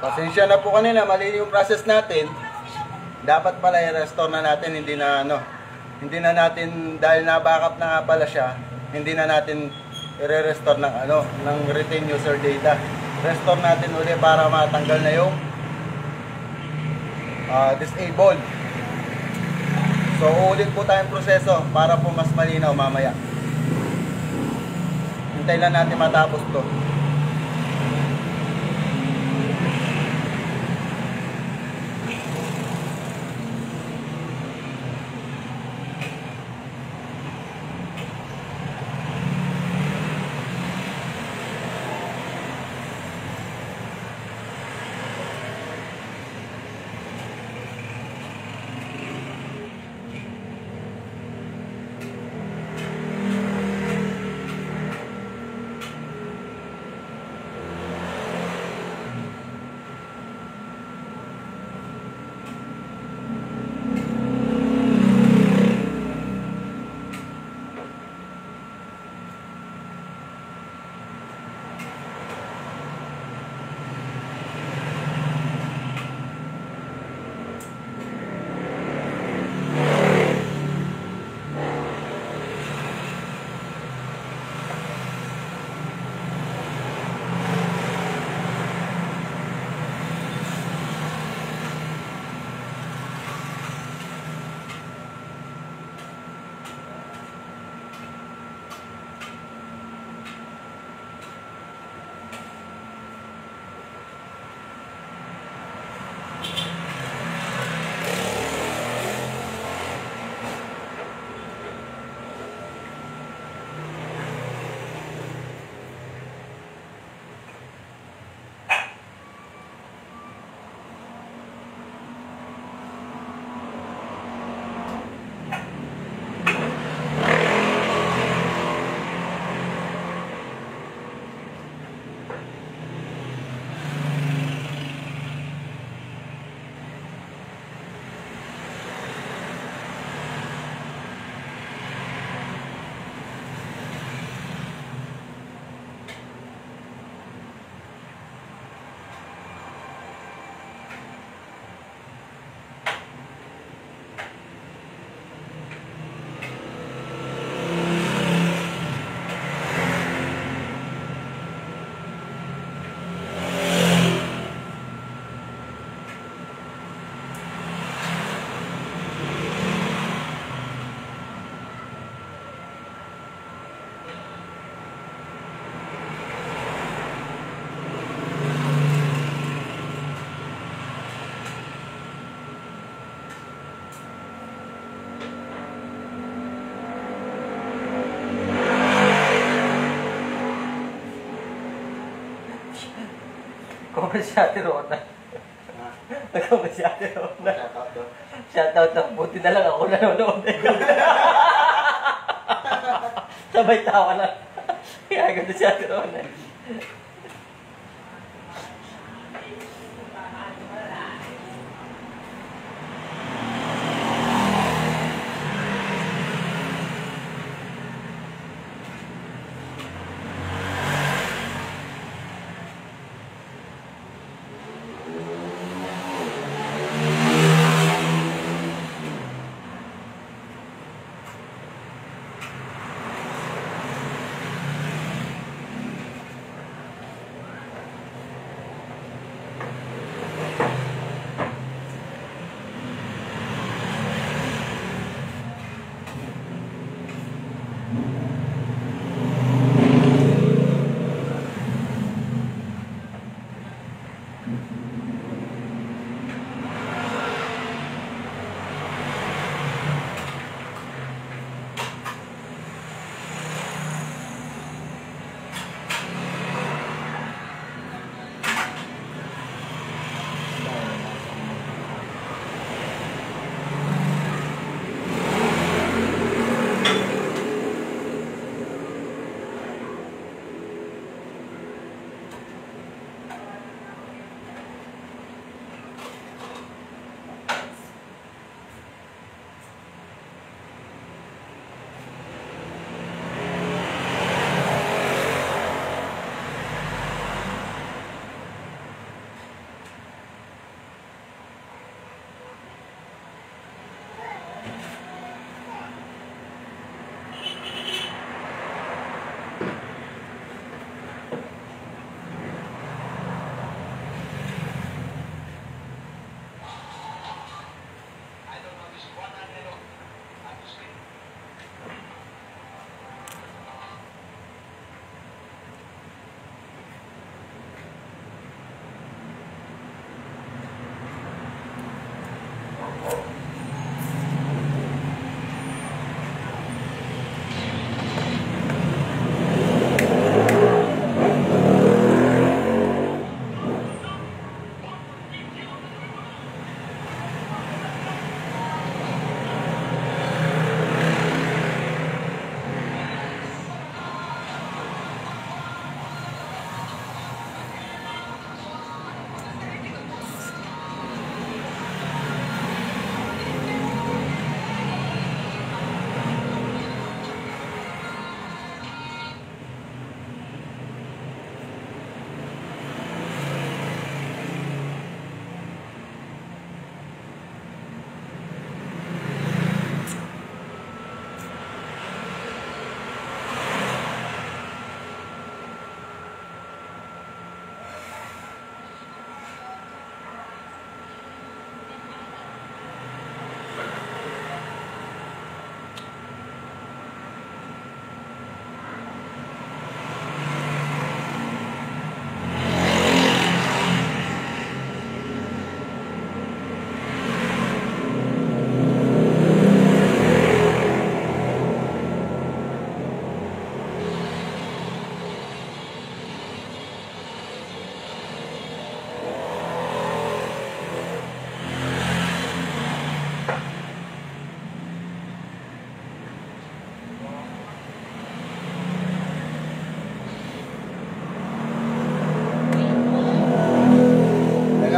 Pasensya na po kanina, mali yung process natin. Dapat pala i-restore na natin, hindi na natin, dahil na-backup na nga pala siya, hindi na natin i-restore ng retain user data. Restore natin ulit para matanggal na yung disable. So ulit po tayong proseso para po mas malinaw mamaya. Hintay lang natin matapos to. Comment si Ate Rona. Comment si Ate Rona. Shoutout daw. Buti na lang ako nanonood. Sabay tawa lang. Kaya ganda si Ate Rona.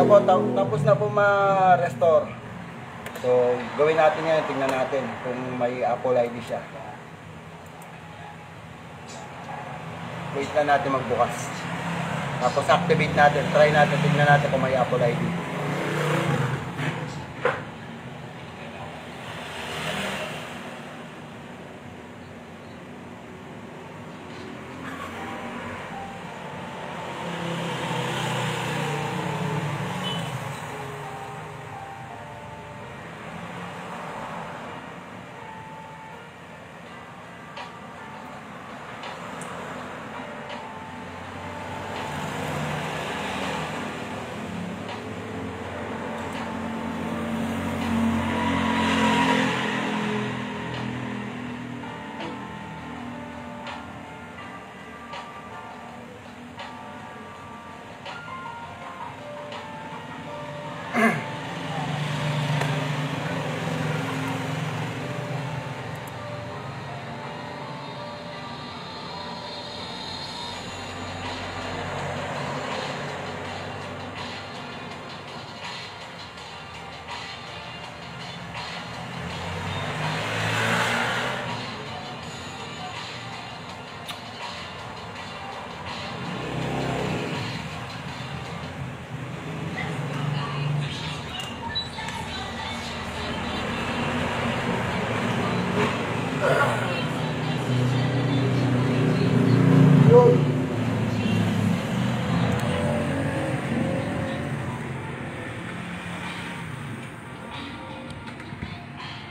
po, tapos na po ma-restore. So, gawin natin ngayon, tingnan natin kung may Apple ID siya. Wait na natin magbukas. Tapos activate natin, try natin, tingnan natin kung may Apple ID.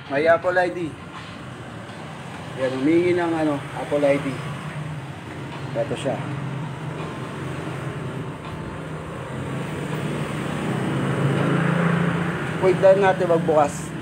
May Apple ID. Yan, humingi ng Apple ID. Ito siya. Wait lang natin magbukas.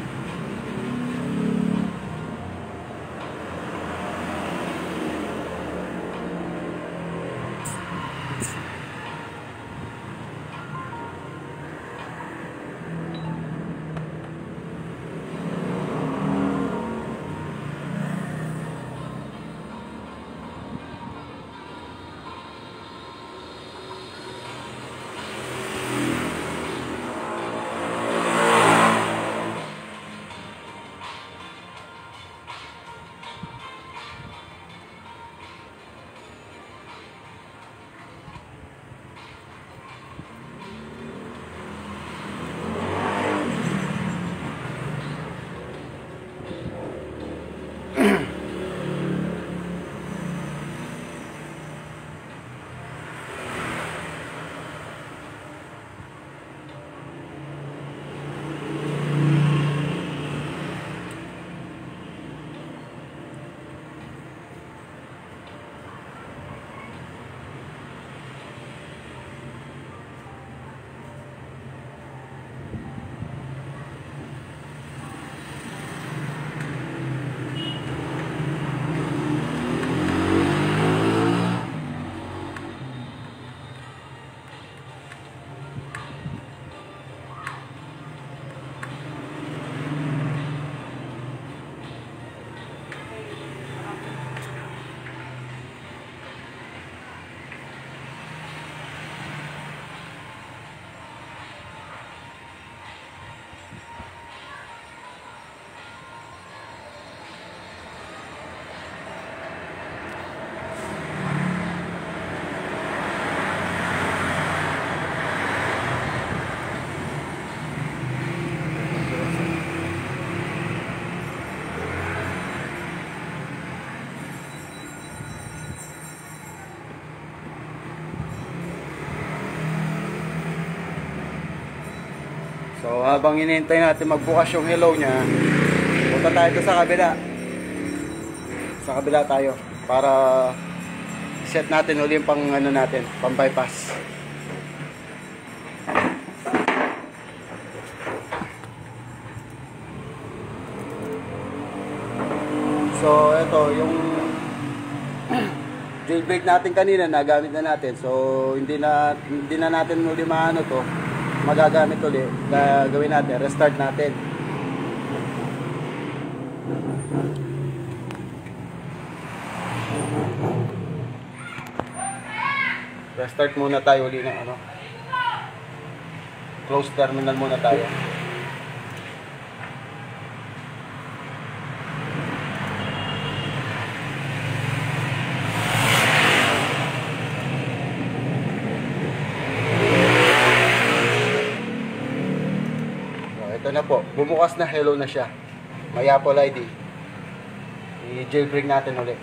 So habang hinihintay natin magbukas yung hello niya, punta tayo doon sa kabila. Sa kabila tayo para set natin uli yung pang natin, pang bypass. So ito yung jailbreak natin kanina, nagamit na natin. So hindi na natin uli maano to, magagamit ulit. Gagawin natin, restart natin. Restart muna tayo uli ng Close terminal muna tayo. Ito na po, bumukas na, hello na siya. May Apple ID. I-jailbreak natin ulit.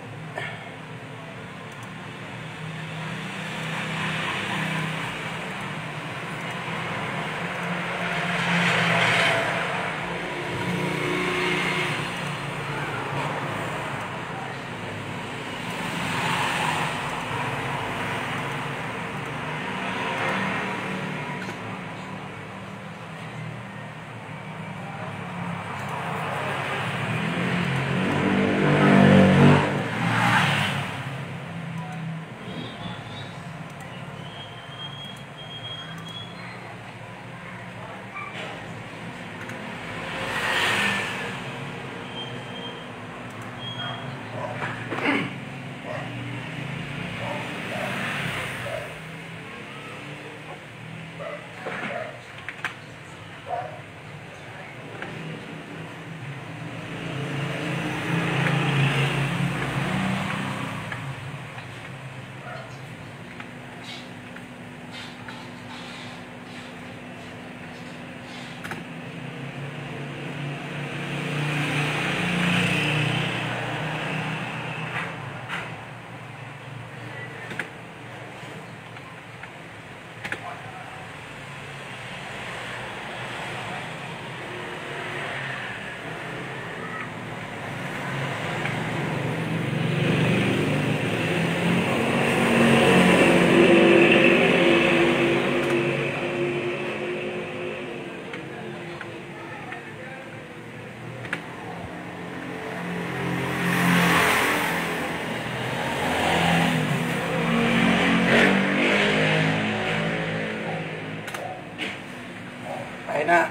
Ayun na.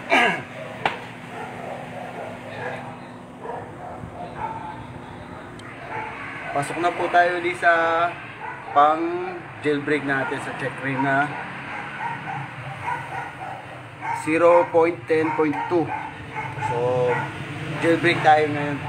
Pasok na po tayo di sa pang jailbreak natin sa check ring na 0.10.2. So jailbreak tayo ngayon.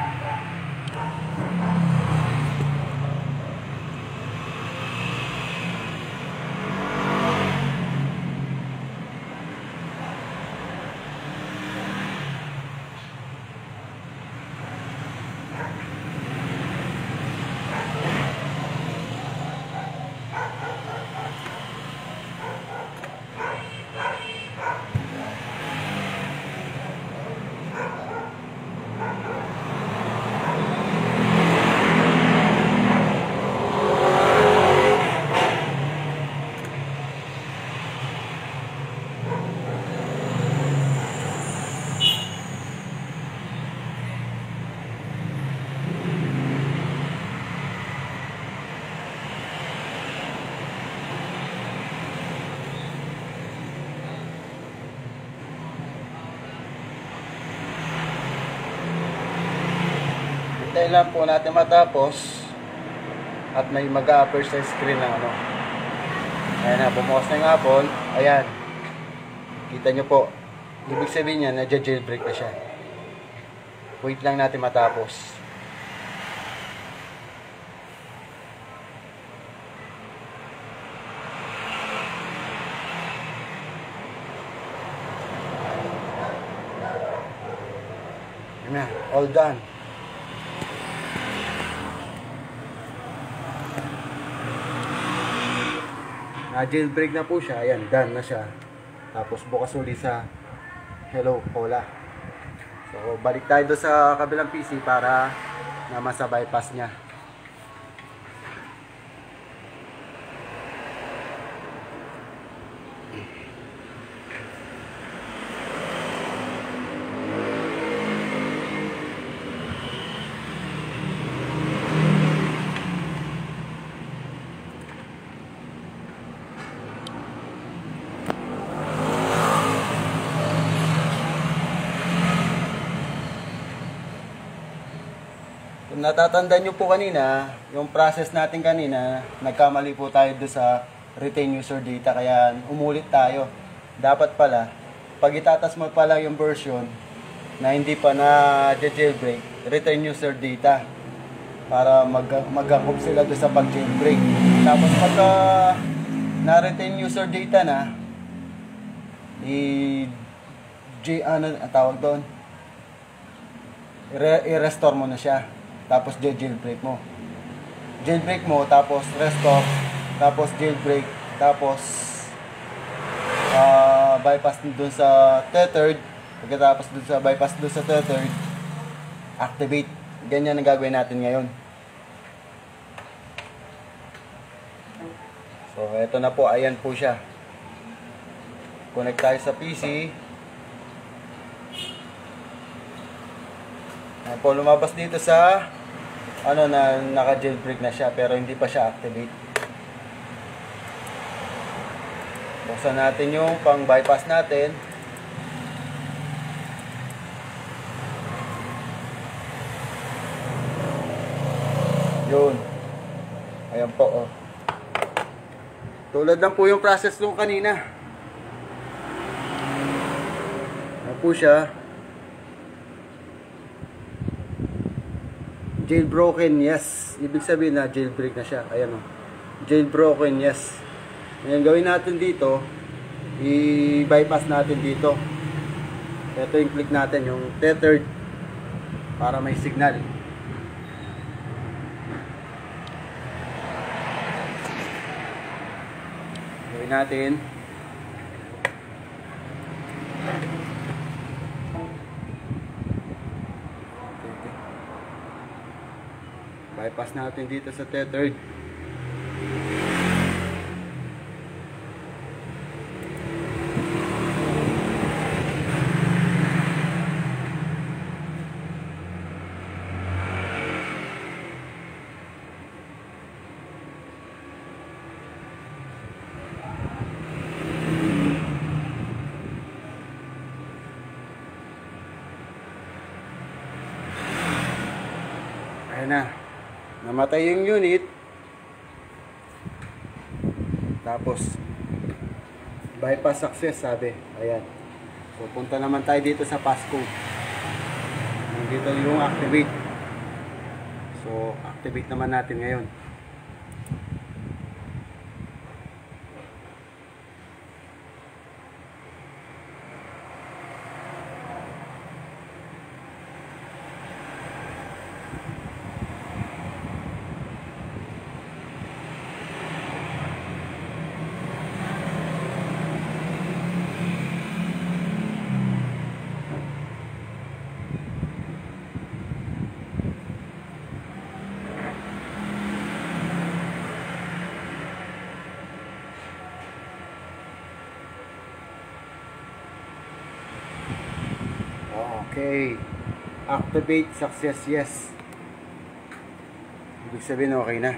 Hintayin lang po natin matapos at may mag-a-upper sa screen ng ano. Ayan na, bumukas na yung hapon. Ayan. Kita nyo po. Ibig sabihin niya, nadya-jailbreak na siya. Wait lang natin matapos. Ayan na, all done. Na-jailbreak na po siya. Ayan, done na siya. Tapos bukas ulit sa hello, hola. So, balik tayo doon sa kabilang PC para naman sa bypass niya. Kung natatandaan nyo po kanina, yung process natin kanina, nagkamali po tayo doon sa retain user data, kaya umulit tayo. Dapat pala, pag itatas mo pa lang yung version na hindi pa na jailbreak, return user data para mag-hook sila doon sa pag-jailbreak. Tapos pagka na-retain user data na, ano ang tawag doon? I-restore mo na siya. Tapos jailbreak mo. Jailbreak mo, tapos restore, tapos jailbreak, tapos bypass doon sa tethered. Pagkatapos doon sa bypass doon sa tethered, activate. Ganyan ang gagawin natin ngayon. So, eto na po. Ayan po siya. Connect tayo sa PC. Ayan po, lumabas dito sa ano na naka-jailbreak na siya pero hindi pa siya activate. Buksan natin yung pang-bypass natin. Yun. Ayan po, oh. Tulad lang po yung process nung kanina. Ayan po siya. Jailbroken, yes. Ibig sabihin na jailbreak na siya. Ayan, oh. Jailbroken, yes. Ayan, gawin natin dito. I-bypass natin dito. Ito yung click natin, yung tethered. Para may signal. Gawin natin. Bypass natin dito sa tethered. Ayan na. Namatay yung unit. Tapos bypass success, sabi. Ayan. So punta naman tayo dito sa passcode. Dito yung activate. So activate naman natin ngayon. Okay. Activate success, yes. Ibig sabihin okay na.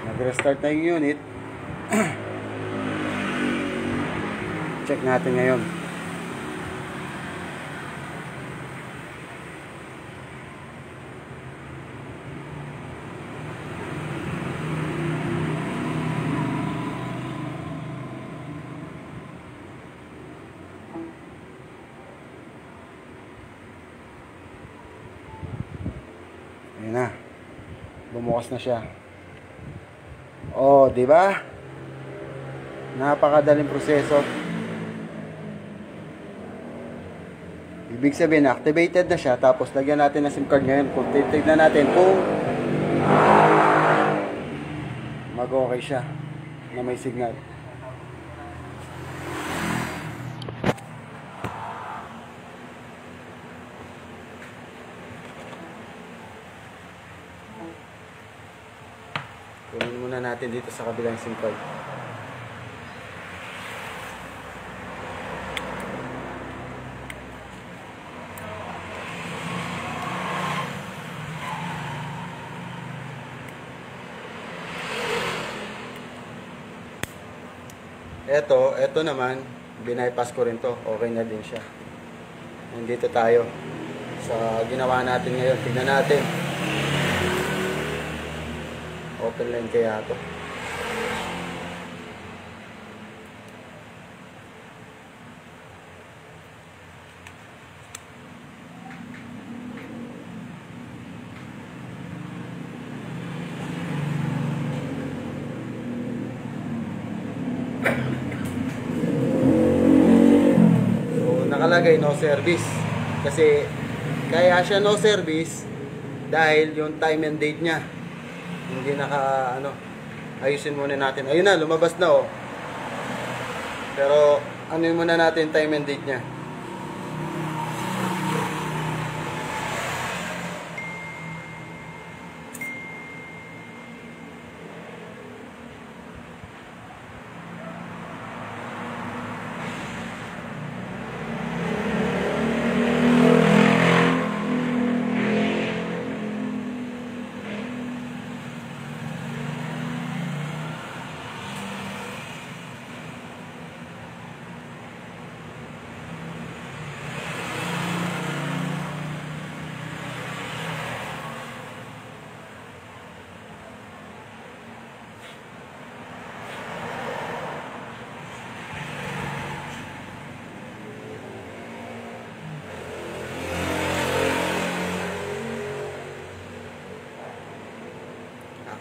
Nag-restart na yung unit. Check natin ngayon. Ayan na. Bumukas na siya. Oh, di ba? Napakadaling proseso. Ibig sabihin, activated na siya. Tapos, lagyan natin ng SIM card ngayon. Kung titignan natin kung mag-okay siya na may signal. Kunin muna natin dito sa kabilang SIM card. Ito naman, binipass ko rin to. Okay na din siya. Nandito tayo sa ginawa natin ngayon. Tignan natin. Open line kaya to. nakalagay no service. Kasi kaya siya no service dahil yung time and date niya hindi ayusin muna natin. Ayun na, lumabas na oh. Pero ano muna natin time and date niya.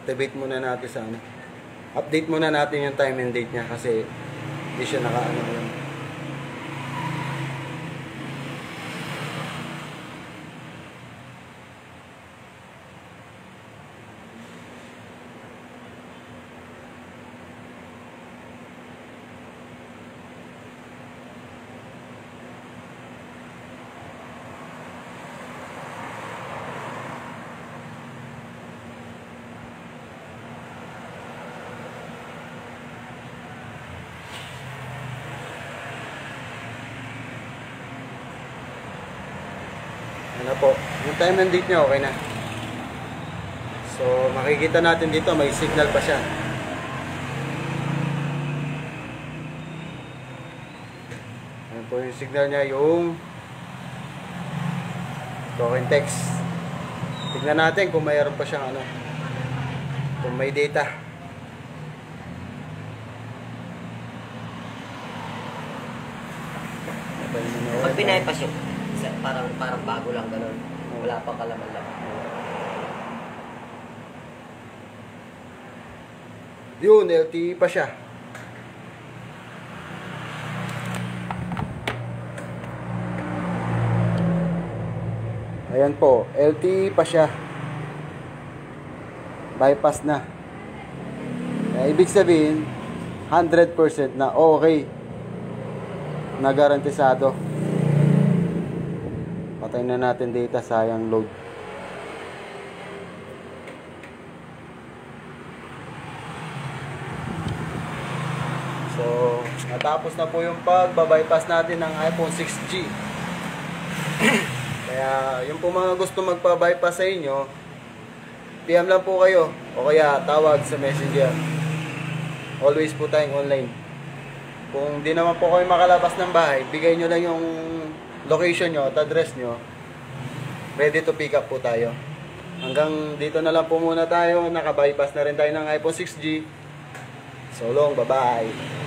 Activate muna natin sa update muna natin yung time and date niya kasi hindi siya yun. Ano po, yung time and date niya okay na. So makikita natin dito may signal pa siya. Ayan po yung signal niya, yung token text. Tignan natin kung mayroon pa siyang kung may data. Pag binaypas yung parang bago lang ganun. Wala pang kalaman-laman. Yun, LTE pa siya. Ayan po, LTE pa siya. Bypass na. Ibig sabihin, 100% na okay. Na garantisado. Patay na natin data, sayang load. So, natapos na po yung pag-bypass natin ng iPhone 6G. Kaya, yung po mga gusto magpa-bypass sa inyo, PM lang po kayo o kaya tawag sa Messenger. Always po tayong online. Kung di naman po kayo makalabas ng bahay, bigay nyo lang yung location nyo at address nyo. Ready to pick up po tayo. Hanggang dito na lang po muna tayo. Naka-bypass na rin tayo ng iPhone 6G. So long, bye-bye.